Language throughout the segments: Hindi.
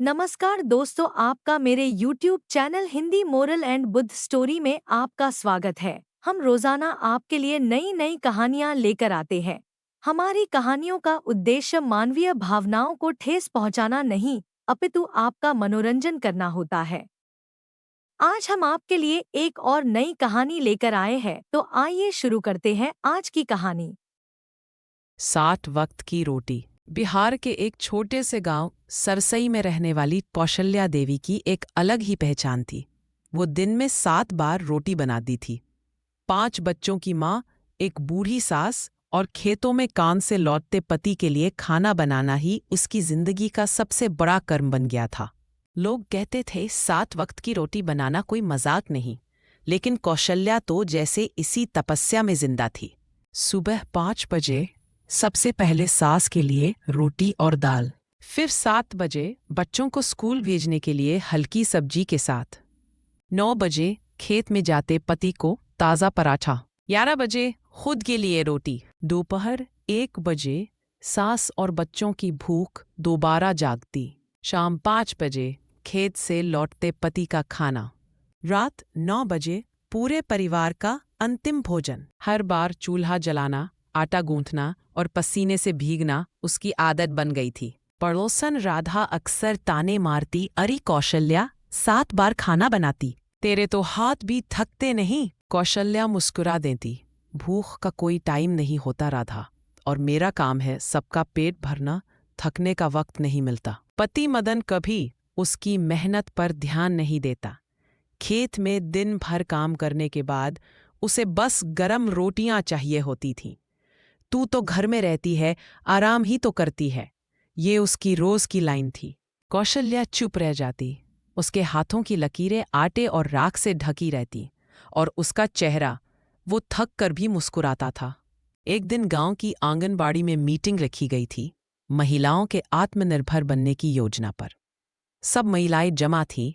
नमस्कार दोस्तों, आपका मेरे YouTube channel Hindi moral and Buddha story में आपका स्वागत है। हम रोजाना आपके लिए नई नई कहानियां लेकर आते हैं। हमारी कहानियों का उद्देश्य मानवीय भावनाओं को ठेस पहुंचाना नहीं, अपितु आपका मनोरंजन करना होता है। आज हम आपके लिए एक और नई कहानी लेकर आए हैं, तो आइए शुरू करते हैं आज की कहानी। 60 वक्त की रोटी। बिहार के एक छोटे से गांव सरसई में रहने वाली कौशल्या देवी की एक अलग ही पहचान थी। वो दिन में 7 बार रोटी बनाती थी। 5 बच्चों की माँ, एक बूढ़ी सास और खेतों में काम से लौटते पति के लिए खाना बनाना ही उसकी जिंदगी का सबसे बड़ा कर्म बन गया था। लोग कहते थे 7 वक्त की रोटी बनाना कोई मजाक नहीं, लेकिन कौशल्या तो जैसे इसी तपस्या में जिंदा थी। सुबह 5 बजे सबसे पहले सास के लिए रोटी और दाल, फिर 7 बजे बच्चों को स्कूल भेजने के लिए हल्की सब्जी के साथ, 9 बजे खेत में जाते पति को ताज़ा पराठा, 11 बजे खुद के लिए रोटी, दोपहर 1 बजे सास और बच्चों की भूख दोबारा जागती, शाम 5 बजे खेत से लौटते पति का खाना, रात 9 बजे पूरे परिवार का अंतिम भोजन। हर बार चूल्हा जलाना, आटा गूंथना और पसीने से भीगना उसकी आदत बन गई थी। पड़ोसन राधा अक्सर ताने मारती, अरे कौशल्या, 7 बार खाना बनाती, तेरे तो हाथ भी थकते नहीं। कौशल्या मुस्कुरा देती, भूख का कोई टाइम नहीं होता राधा, और मेरा काम है सबका पेट भरना, थकने का वक्त नहीं मिलता। पति मदन कभी उसकी मेहनत पर ध्यान नहीं देता। खेत में दिन भर काम करने के बाद उसे बस गरम रोटियां चाहिए होती थीं। तू तो घर में रहती है, आराम ही तो करती है, ये उसकी रोज की लाइन थी। कौशल्या चुप रह जाती, उसके हाथों की लकीरें आटे और राख से ढकी रहती, और उसका चेहरा वो थक कर भी मुस्कुराता था। एक दिन गांव की आंगनबाड़ी में मीटिंग रखी गई थी, महिलाओं के आत्मनिर्भर बनने की योजना पर। सब महिलाएं जमा थीं,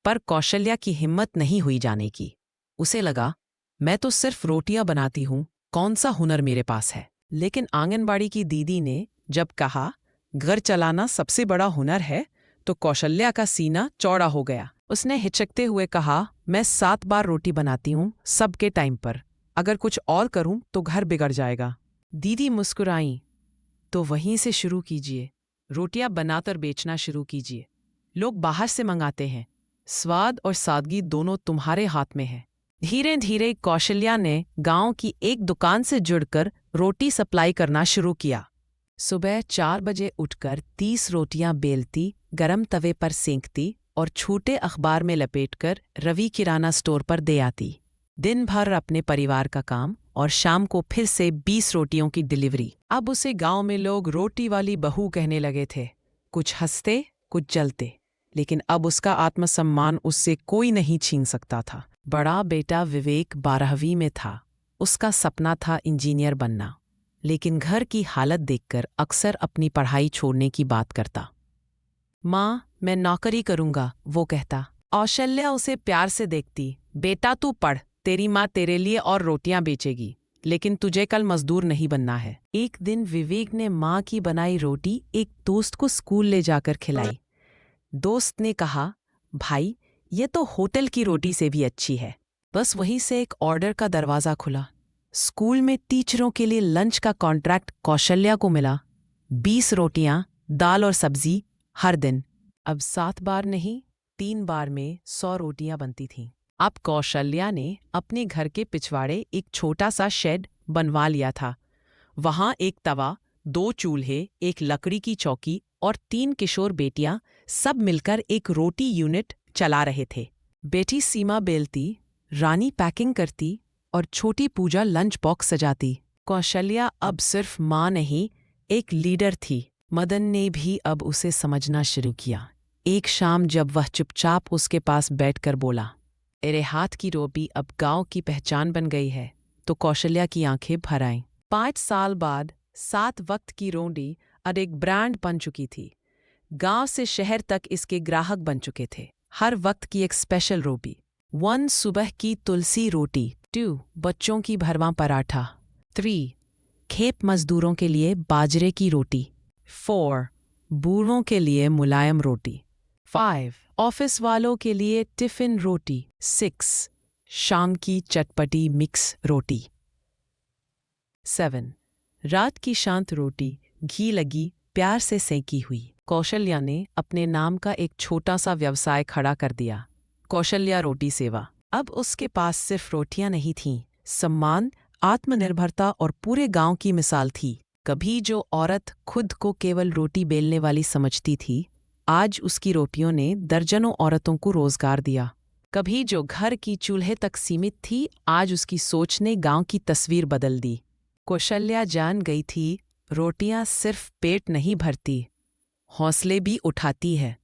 पर कौशल्या की हिम्मत नहीं हुई जाने की। उसे लगा, मैं तो सिर्फ रोटियां बनाती हूं, कौन सा हुनर मेरे पास है। लेकिन आंगनबाड़ी की दीदी ने जब कहा घर चलाना सबसे बड़ा हुनर है, तो कौशल्या का सीना चौड़ा हो गया। उसने हिचकते हुए कहा, मैं 7 बार रोटी बनाती हूँ सबके टाइम पर, अगर कुछ और करूं तो घर बिगड़ जाएगा। दीदी मुस्कुराई, तो वहीं से शुरू कीजिए, रोटियां बनाकर बेचना शुरू कीजिए, लोग बाहर से मंगाते हैं, स्वाद और सादगी दोनों तुम्हारे हाथ में है। धीरे धीरे कौशल्या ने गांव की एक दुकान से जुड़कर रोटी सप्लाई करना शुरू किया। सुबह 4 बजे उठकर 30 रोटियां बेलती, गरम तवे पर सेंकती और छोटे अखबार में लपेटकर रवि किराना स्टोर पर दे आती। दिन भर अपने परिवार का काम, और शाम को फिर से 20 रोटियों की डिलीवरी। अब उसे गांव में लोग रोटी वाली बहू कहने लगे थे, कुछ हंसते कुछ जलते, लेकिन अब उसका आत्मसम्मान उससे कोई नहीं छीन सकता था। बड़ा बेटा विवेक 12वीं में था। उसका सपना था इंजीनियर बनना, लेकिन घर की हालत देखकर अक्सर अपनी पढ़ाई छोड़ने की बात करता। माँ, मैं नौकरी करूंगा, वो कहता। कौशल्या उसे प्यार से देखती, बेटा तू पढ़, तेरी माँ तेरे लिए और रोटियां बेचेगी, लेकिन तुझे कल मजदूर नहीं बनना है। एक दिन विवेक ने माँ की बनाई रोटी एक दोस्त को स्कूल ले जाकर खिलाई। दोस्त ने कहा, भाई, ये तो होटल की रोटी से भी अच्छी है। बस वहीं से एक ऑर्डर का दरवाज़ा खुला। स्कूल में टीचरों के लिए लंच का कॉन्ट्रैक्ट कौशल्या को मिला। 20 रोटियां, दाल और सब्जी हर दिन। अब 7 बार नहीं, 3 बार में 100 रोटियां बनती थीं। अब कौशल्या ने अपने घर के पिछवाड़े एक छोटा सा शेड बनवा लिया था। वहां एक तवा, 2 चूल्हे, एक लकड़ी की चौकी और 3 किशोर बेटियां सब मिलकर एक रोटी यूनिट चला रहे थे। बेटी सीमा बेलती, रानी पैकिंग करती और छोटी पूजा लंच बॉक्स सजाती। कौशल्या अब सिर्फ माँ नहीं, एक लीडर थी। मदन ने भी अब उसे समझना शुरू किया। एक शाम जब वह चुपचाप उसके पास बैठकर बोला, तेरे हाथ की रोटी अब गांव की पहचान बन गई है, तो कौशल्या की आंखें भर आईं। 5 साल बाद 7 वक्त की रोटी अब एक ब्रांड बन चुकी थी। गांव से शहर तक इसके ग्राहक बन चुके थे। हर वक्त की एक स्पेशल रोटी। 1 सुबह की तुलसी रोटी, 2 बच्चों की भरवा पराठा, 3 खेत मजदूरों के लिए बाजरे की रोटी, 4 बूढ़ों के लिए मुलायम रोटी, 5. ऑफिस वालों के लिए टिफिन रोटी. 6. शाम की चटपटी मिक्स रोटी. 7. रात की शांत रोटी, घी लगी, प्यार से सेंकी हुई. कौशल्या ने अपने नाम का एक छोटा सा व्यवसाय खड़ा कर दिया, कौशल्या रोटी सेवा. अब उसके पास सिर्फ रोटियां नहीं थीं, सम्मान, आत्मनिर्भरता और पूरे गांव की मिसाल थी. कभी जो औरत खुद को केवल रोटी बेलने वाली समझती थी, आज उसकी रोटियों ने दर्जनों औरतों को रोजगार दिया. कभी जो घर की चूल्हे तक सीमित थी, आज उसकी सोच ने गांव की तस्वीर बदल दी. कौशल्या जान गई थी, रोटियां सिर्फ पेट नहीं भरती, हौसले भी उठाती है.